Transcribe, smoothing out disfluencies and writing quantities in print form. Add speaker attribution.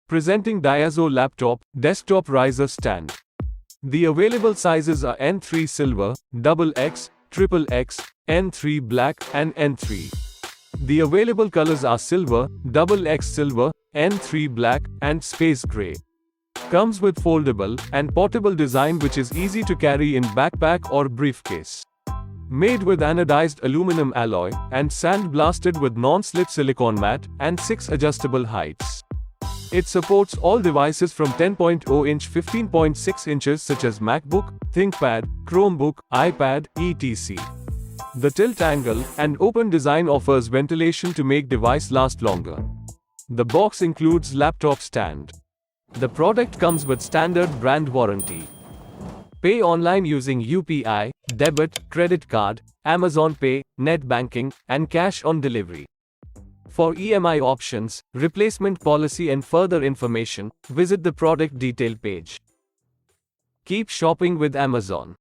Speaker 1: Presenting Dyazo Laptop Desktop Riser Stand. The available sizes are N3 Silver, XX, XXX, N3 Black, and N3. The available colors are Silver, XX Silver, N3 Black, and Space Gray. Comes with foldable and portable design which is easy to carry in backpack or briefcase. Made with anodized aluminum alloy and sand-blasted with non-slip silicone mat and 6 adjustable heights. It supports all devices from 10.0 inch 15.6 inches such as Macbook, Thinkpad, Chromebook, iPad, etc. The tilt angle and open design offers ventilation to make device last longer. The box includes laptop stand. The product comes with standard brand warranty. Pay online using UPI, debit, credit card, Amazon Pay, net banking, and cash on delivery. For EMI options, replacement policy and further information, visit the product detail page. Keep shopping with Amazon.